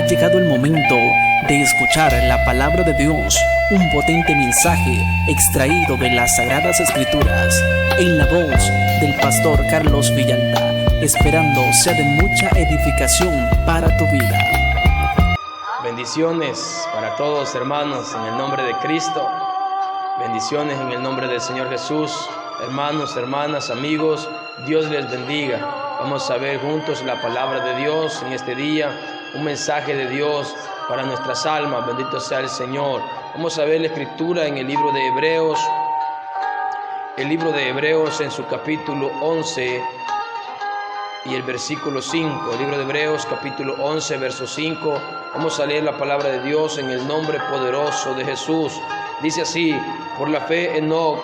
Ha llegado el momento de escuchar la palabra de Dios, un potente mensaje extraído de las Sagradas Escrituras, en la voz del pastor Carlos Villalta, esperando sea de mucha edificación para tu vida. Bendiciones para todos, hermanos, en el nombre de Cristo. Bendiciones en el nombre del Señor Jesús. Hermanos, hermanas, amigos, Dios les bendiga. Vamos a ver juntos la palabra de Dios en este día, un mensaje de Dios para nuestras almas. Bendito sea el Señor. Vamos a ver la escritura en el libro de Hebreos. El libro de Hebreos en su capítulo 11 y el versículo 5. El libro de Hebreos capítulo 11, verso 5. Vamos a leer la palabra de Dios en el nombre poderoso de Jesús. Dice así: por la fe Enoc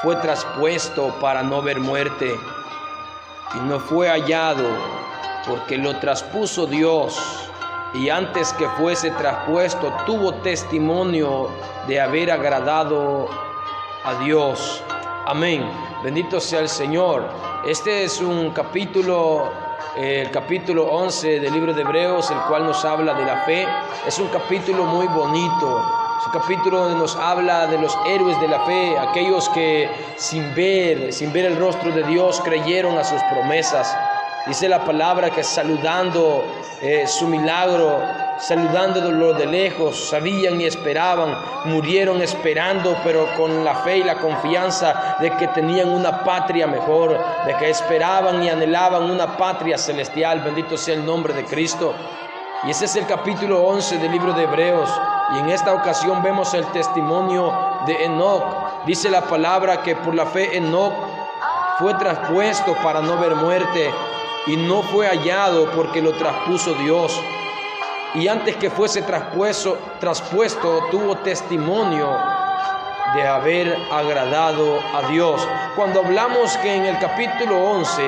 fue traspuesto para no ver muerte, y no fue hallado porque lo traspuso Dios, y antes que fuese traspuesto tuvo testimonio de haber agradado a Dios. Amén. Bendito sea el Señor. Este es un capítulo, el capítulo 11 del libro de Hebreos, el cual nos habla de la fe. Es un capítulo muy bonito. Es un capítulo donde nos habla de los héroes de la fe, aquellos que sin ver el rostro de Dios creyeron a sus promesas. Dice la palabra que saludando su milagro, saludándolo de lejos, sabían y esperaban, murieron esperando, pero con la fe y la confianza de que tenían una patria mejor, de que esperaban y anhelaban una patria celestial. Bendito sea el nombre de Cristo. Y ese es el capítulo 11 del libro de Hebreos. Y en esta ocasión vemos el testimonio de Enoc. Dice la palabra que por la fe Enoc fue traspuesto para no ver muerte, y no fue hallado porque lo traspuso Dios. Y antes que fuese traspuesto tuvo testimonio de haber agradado a Dios. Cuando hablamos que en el capítulo 11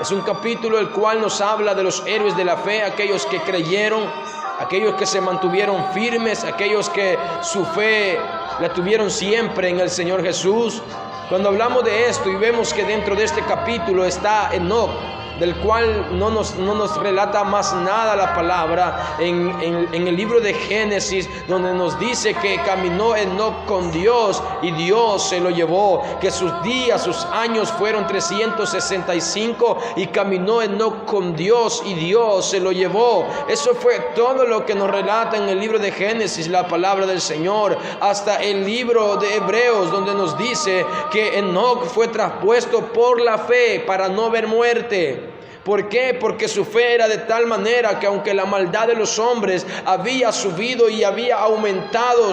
es un capítulo el cual nos habla de los héroes de la fe, aquellos que creyeron, aquellos que se mantuvieron firmes, aquellos que su fe la tuvieron siempre en el Señor Jesús. Cuando hablamos de esto y vemos que dentro de este capítulo está Enoc, del cual no nos relata más nada la palabra en el libro de Génesis, donde nos dice que caminó Enoc con Dios y Dios se lo llevó, que sus días, sus años fueron 365 y caminó Enoc con Dios y Dios se lo llevó. Eso fue todo lo que nos relata en el libro de Génesis, la palabra del Señor, hasta el libro de Hebreos, donde nos dice que Enoc fue traspuesto por la fe para no ver muerte. ¿Por qué? Porque su fe era de tal manera que aunque la maldad de los hombres había subido y había aumentado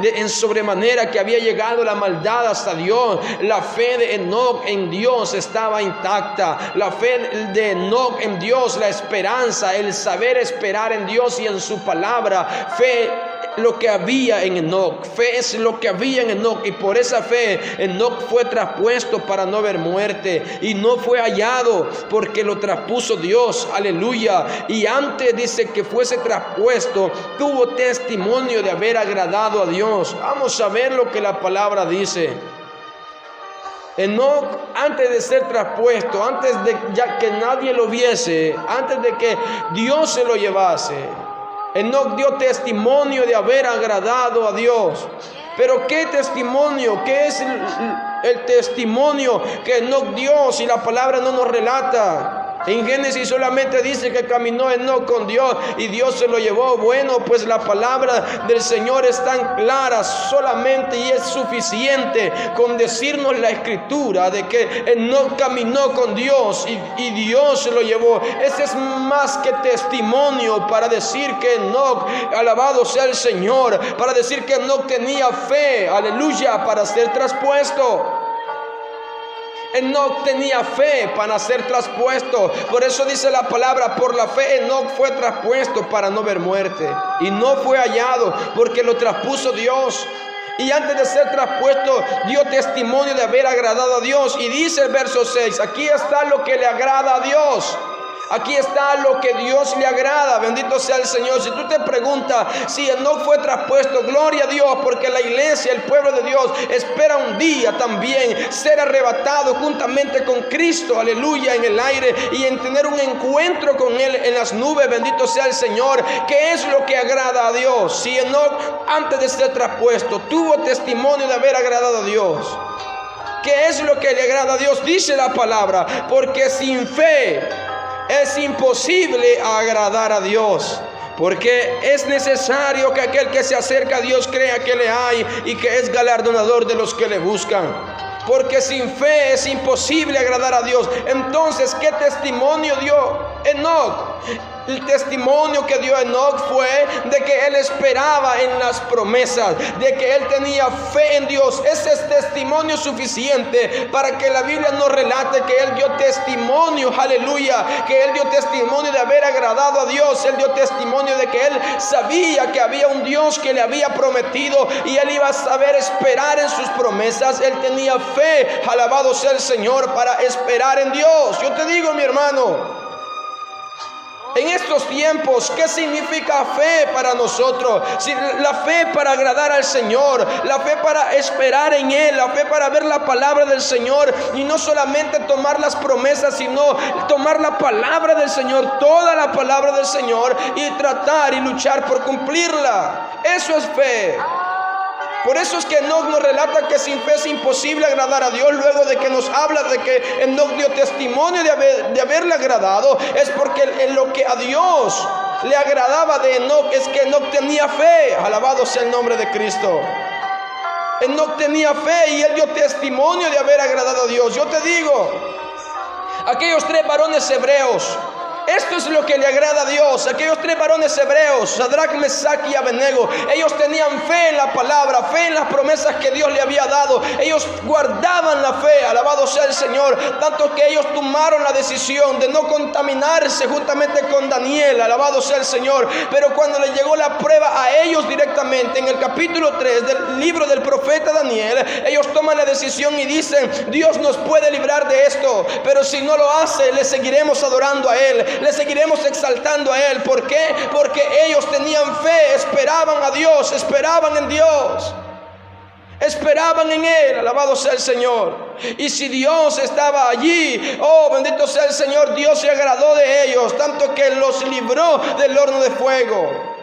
en sobremanera, que había llegado la maldad hasta Dios, la fe de Enoc en Dios estaba intacta. La fe de Enoc en Dios, la esperanza, el saber esperar en Dios y en su palabra, fe lo que había en Enoc, fe es lo que había en Enoc, y por esa fe Enoc fue traspuesto para no ver muerte, y no fue hallado porque lo traspuso Dios. Aleluya. Y antes dice que fuese traspuesto tuvo testimonio de haber agradado a Dios. Vamos a ver lo que la palabra dice. Enoc, antes de ser traspuesto, antes de ya que nadie lo viese, antes de que Dios se lo llevase, Enoc dio testimonio de haber agradado a Dios. Pero ¿qué testimonio? ¿Qué es el testimonio que Enoc dio si la palabra no nos relata? En Génesis solamente dice que caminó Enoc con Dios y Dios se lo llevó. Bueno, pues la palabra del Señor es tan clara solamente y es suficiente con decirnos la escritura de que Enoc caminó con Dios y Dios se lo llevó. Ese es más que testimonio para decir que Enoc, alabado sea el Señor, para decir que Enoc tenía fe, aleluya, para ser traspuesto. Enoc tenía fe para ser traspuesto. Por eso dice la palabra: por la fe Enoc fue traspuesto para no ver muerte, y no fue hallado porque lo traspuso Dios. Y antes de ser traspuesto dio testimonio de haber agradado a Dios. Y dice el verso 6, aquí está lo que le agrada a Dios. Aquí está lo que Dios le agrada. Bendito sea el Señor. Si tú te preguntas si Enoc fue traspuesto, gloria a Dios, porque la iglesia, el pueblo de Dios, espera un día también ser arrebatado juntamente con Cristo, aleluya, en el aire, y en tener un encuentro con Él en las nubes. Bendito sea el Señor. ¿Qué es lo que agrada a Dios? Si Enoc, antes de ser traspuesto, tuvo testimonio de haber agradado a Dios. ¿Qué es lo que le agrada a Dios? Dice la palabra, porque sin fe es imposible agradar a Dios, porque es necesario que aquel que se acerca a Dios crea que le hay y que es galardonador de los que le buscan. Porque sin fe es imposible agradar a Dios. Entonces, ¿qué testimonio dio Enoc? El testimonio que dio Enoc fue de que él esperaba en las promesas, de que él tenía fe en Dios. Ese es testimonio suficiente para que la Biblia nos relate que él dio testimonio, aleluya, que él dio testimonio de haber agradado a Dios. Él dio testimonio de que él sabía que había un Dios que le había prometido y él iba a saber esperar en sus promesas. Él tenía fe, alabado sea el Señor, para esperar en Dios. Yo te digo, mi hermano, en estos tiempos, ¿qué significa fe para nosotros? Si la fe para agradar al Señor, la fe para esperar en Él, la fe para ver la palabra del Señor, y no solamente tomar las promesas, sino tomar la palabra del Señor, toda la palabra del Señor, y tratar y luchar por cumplirla. Eso es fe. Por eso es que Enoc nos relata que sin fe es imposible agradar a Dios. Luego de que nos habla de que Enoc dio testimonio de haberle agradado, es porque en lo que a Dios le agradaba de Enoc es que Enoc tenía fe. Alabado sea el nombre de Cristo. Enoc tenía fe y él dio testimonio de haber agradado a Dios. Yo te digo, aquellos 3 varones hebreos, esto es lo que le agrada a Dios. Aquellos 3 varones hebreos, Sadrach, Mesach y Abednego, ellos tenían fe en la palabra, fe en las promesas que Dios le había dado. Ellos guardaban la fe, alabado sea el Señor, tanto que ellos tomaron la decisión de no contaminarse juntamente con Daniel, alabado sea el Señor. Pero cuando le llegó la prueba a ellos directamente, en el capítulo 3 del libro del profeta Daniel, ellos toman la decisión y dicen: Dios nos puede librar de esto, pero si no lo hace, le seguiremos adorando a Él, le seguiremos exaltando a Él. ¿Por qué? Porque ellos tenían fe, esperaban a Dios, esperaban en Dios, esperaban en Él, alabado sea el Señor. Y si Dios estaba allí, oh bendito sea el Señor, Dios se agradó de ellos, tanto que los libró del horno de fuego.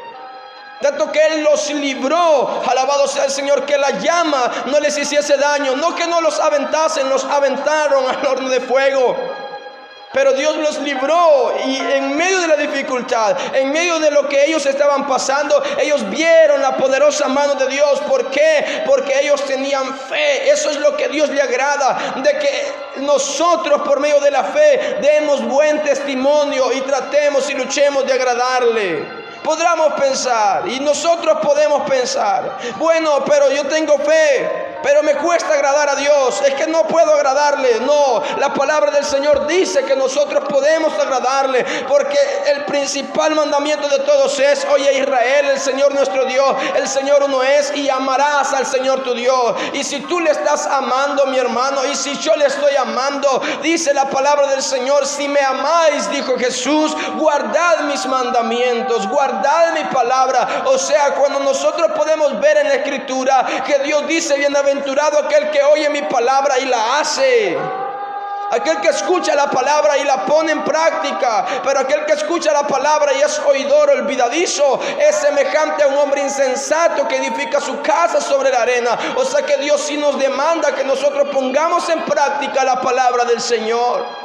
Tanto que Él los libró, alabado sea el Señor, que la llama no les hiciese daño. No que no los aventasen, los aventaron al horno de fuego. Pero Dios los libró, y en medio de la dificultad, en medio de lo que ellos estaban pasando, ellos vieron la poderosa mano de Dios. ¿Por qué? Porque ellos tenían fe. Eso es lo que a Dios le agrada, de que nosotros por medio de la fe demos buen testimonio y tratemos y luchemos de agradarle. Podríamos pensar, y nosotros podemos pensar: bueno, pero yo tengo fe, pero me cuesta agradar a Dios, es que no puedo agradarle. No, la palabra del Señor dice que nosotros podemos agradarle, porque el principal mandamiento de todos es: oye Israel, el Señor nuestro Dios, el Señor uno es, y amarás al Señor tu Dios. Y si tú le estás amando, mi hermano, y si yo le estoy amando, dice la palabra del Señor: si me amáis, dijo Jesús, guardad mis mandamientos, guardad mi palabra. O sea, cuando nosotros podemos ver en la Escritura que Dios dice: bienaventurado aquel que oye mi palabra y la hace. Aquel que escucha la palabra y la pone en práctica. Pero aquel que escucha la palabra y es oidor olvidadizo es semejante a un hombre insensato que edifica su casa sobre la arena. O sea que Dios sí nos demanda que nosotros pongamos en práctica la palabra del Señor.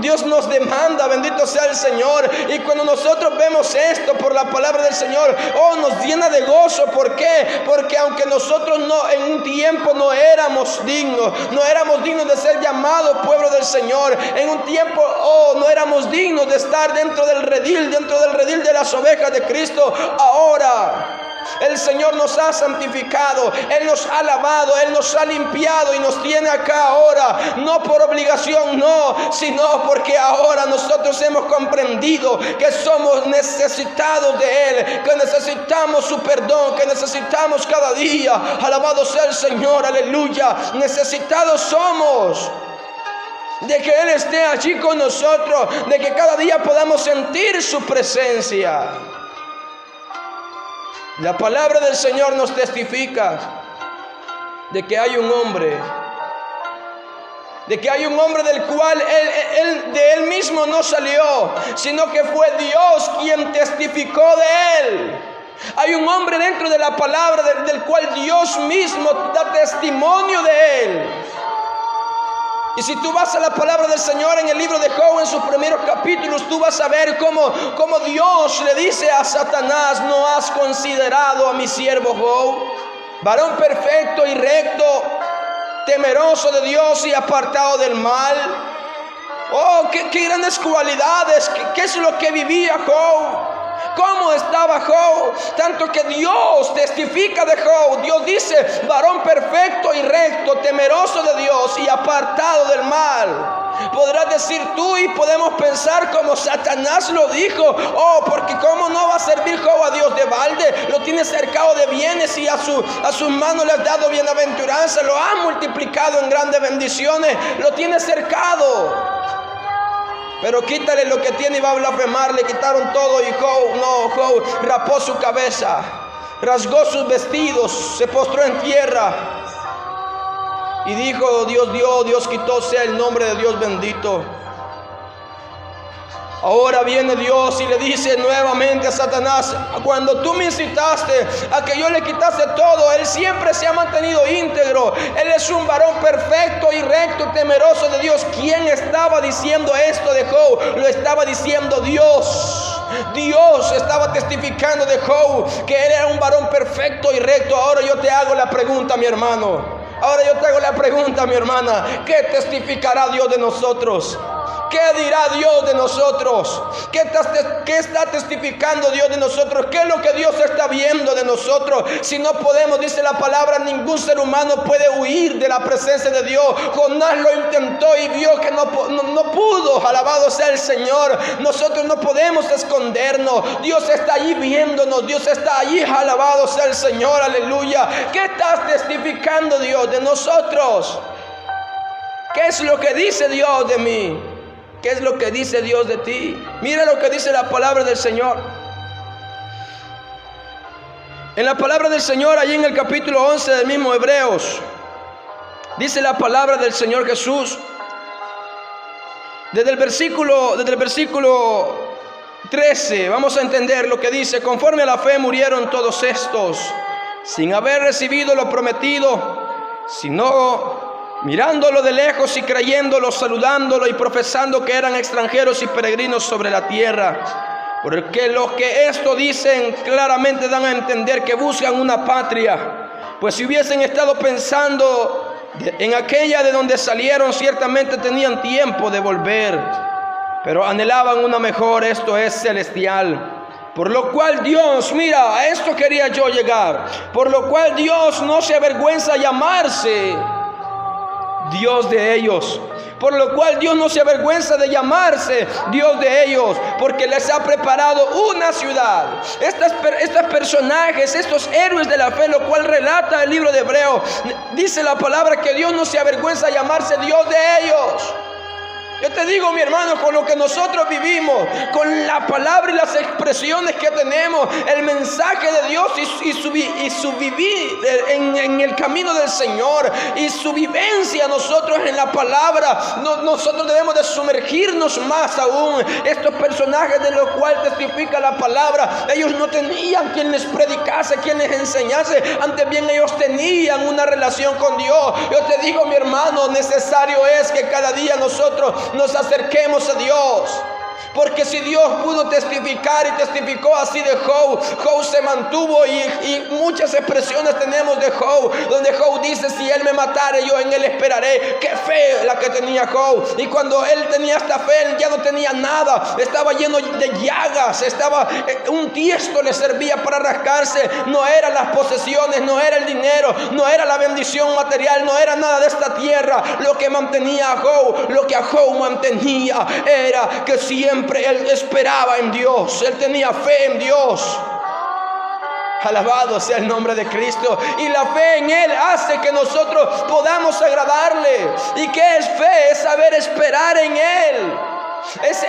Dios nos demanda, bendito sea el Señor. Y cuando nosotros vemos esto por la palabra del Señor, oh, nos llena de gozo. ¿Por qué? Porque aunque nosotros en un tiempo no éramos dignos de ser llamados pueblo del Señor, en un tiempo, oh, no éramos dignos de estar dentro del redil de las ovejas de Cristo, ahora el Señor nos ha santificado, Él nos ha lavado, Él nos ha limpiado y nos tiene acá ahora, no por obligación, no, sino porque ahora nosotros hemos comprendido que somos necesitados de Él, que necesitamos su perdón, que necesitamos cada día. Alabado sea el Señor, aleluya. Necesitados somos. de que Él esté allí con nosotros, de que cada día podamos sentir su presencia. La palabra del Señor nos testifica de que hay un hombre, del cual él mismo no salió, sino que fue Dios quien testificó de Él. Hay un hombre dentro de la palabra del cual Dios mismo da testimonio de Él. Y si tú vas a la palabra del Señor en el libro de Job, en sus primeros capítulos, tú vas a ver cómo Dios le dice a Satanás: ¿no has considerado a mi siervo Job, varón perfecto y recto, temeroso de Dios y apartado del mal? Oh, qué grandes cualidades, qué es lo que vivía Job. ¿Cómo estaba Job? Tanto que Dios testifica de Job. Dios dice: varón perfecto y recto, temeroso de Dios y apartado del mal. Podrás decir tú, y podemos pensar como Satanás lo dijo: oh, porque cómo no va a servir Job a Dios de balde, lo tiene cercado de bienes y a sus manos le has dado bienaventuranza, lo ha multiplicado en grandes bendiciones, lo tiene cercado. Pero quítale lo que tiene y va a blasfemar. Le quitaron todo y Job rapó su cabeza, rasgó sus vestidos, se postró en tierra y dijo: Dios dio, Dios quitó, sea el nombre de Dios bendito. Ahora viene Dios y le dice nuevamente a Satanás: cuando tú me incitaste a que yo le quitase todo, él siempre se ha mantenido íntegro. Él es un varón perfecto y recto, temeroso de Dios. ¿Quién estaba diciendo esto de Job? Lo estaba diciendo Dios. Dios estaba testificando de Job que él era un varón perfecto y recto. Ahora yo te hago la pregunta, mi hermano. Ahora yo te hago la pregunta, mi hermana. ¿Qué testificará Dios de nosotros? ¿Qué dirá Dios de nosotros? ¿Qué está testificando Dios de nosotros? ¿Qué es lo que Dios está viendo de nosotros? Si no podemos, dice la palabra, ningún ser humano puede huir de la presencia de Dios. Jonás lo intentó y vio que no pudo. Alabado sea el Señor. Nosotros no podemos escondernos. Dios está allí viéndonos. Dios está allí. Alabado sea el Señor. Aleluya. ¿Qué estás testificando Dios de nosotros? ¿Qué es lo que dice Dios de mí? ¿Qué es lo que dice Dios de ti? Mira lo que dice la palabra del Señor. En la palabra del Señor, allí en el capítulo 11 del mismo Hebreos, dice la palabra del Señor Jesús, desde el versículo 13, vamos a entender lo que dice: conforme a la fe murieron todos estos, sin haber recibido lo prometido, sino mirándolo de lejos y creyéndolo, saludándolo y profesando que eran extranjeros y peregrinos sobre la tierra. Porque los que esto dicen claramente dan a entender que buscan una patria, pues si hubiesen estado pensando en aquella de donde salieron, ciertamente tenían tiempo de volver, pero anhelaban una mejor, esto es celestial. Por lo cual Dios, mira, a esto quería yo llegar, por lo cual Dios no se avergüenza llamarse Dios de ellos. Por lo cual Dios no se avergüenza de llamarse Dios de ellos, porque les ha preparado una ciudad. Estos personajes, estos héroes de la fe, lo cual relata el libro de Hebreos, dice la palabra que Dios no se avergüenza de llamarse Dios de ellos. Yo te digo, mi hermano, con lo que nosotros vivimos, con la palabra y las expresiones que tenemos, el mensaje de Dios y su vivir en el camino del Señor y su vivencia nosotros en la palabra, nosotros debemos de sumergirnos más aún. Estos personajes de los cuales testifica la palabra, ellos no tenían quien les predicase, quien les enseñase, antes bien ellos tenían una relación con Dios. Yo te digo, mi hermano, necesario es que cada día nosotros nos acerquemos a Dios. Porque si Dios pudo testificar y testificó así de Job, Job se mantuvo y muchas expresiones tenemos de Job, donde Job dice: si él me matare, yo en él esperaré. Qué fe la que tenía Job. Y cuando él tenía esta fe, él ya no tenía nada, estaba lleno de llagas, un tiesto le servía para rascarse. No eran las posesiones, no era el dinero, no era la bendición material, no era nada de esta tierra lo que mantenía a Job. Lo que a Job mantenía era que siempre él esperaba en Dios, él tenía fe en Dios. Alabado sea el nombre de Cristo. Y la fe en Él hace que nosotros podamos agradarle. ¿Y qué es fe? Es saber esperar en Él.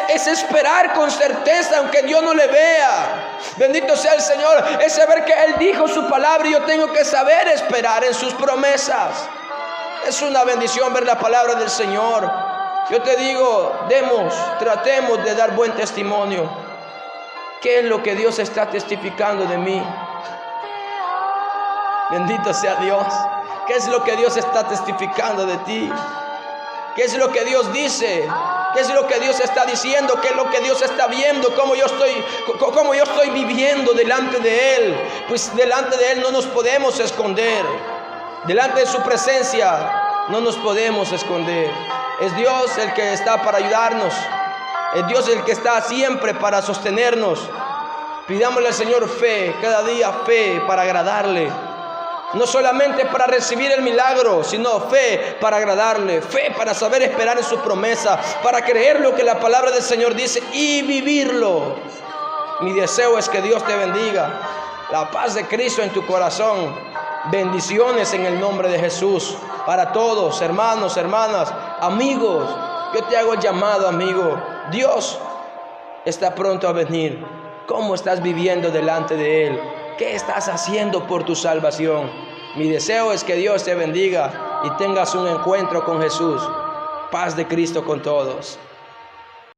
Es esperar con certeza aunque Dios no le vea. Bendito sea el Señor. Es saber que Él dijo su palabra y yo tengo que saber esperar en sus promesas. Es una bendición ver la palabra del Señor. Yo te digo, tratemos de dar buen testimonio. ¿Qué es lo que Dios está testificando de mí? Bendito sea Dios. ¿Qué es lo que Dios está testificando de ti? ¿Qué es lo que Dios dice? ¿Qué es lo que Dios está diciendo? ¿Qué es lo que Dios está viendo? ¿Cómo yo estoy viviendo delante de Él? Pues delante de Él no nos podemos esconder. Delante de su presencia no nos podemos esconder. Es Dios el que está para ayudarnos. Es Dios el que está siempre para sostenernos. Pidámosle al Señor fe, cada día fe para agradarle. No solamente para recibir el milagro, sino fe para agradarle, fe para saber esperar en su promesa, para creer lo que la palabra del Señor dice y vivirlo. Mi deseo es que Dios te bendiga. La paz de Cristo en tu corazón. Bendiciones en el nombre de Jesús. Para todos, hermanos, hermanas, amigos. Yo te hago el llamado, amigo. Dios está pronto a venir. ¿Cómo estás viviendo delante de Él? ¿Qué estás haciendo por tu salvación? Mi deseo es que Dios te bendiga y tengas un encuentro con Jesús. Paz de Cristo con todos.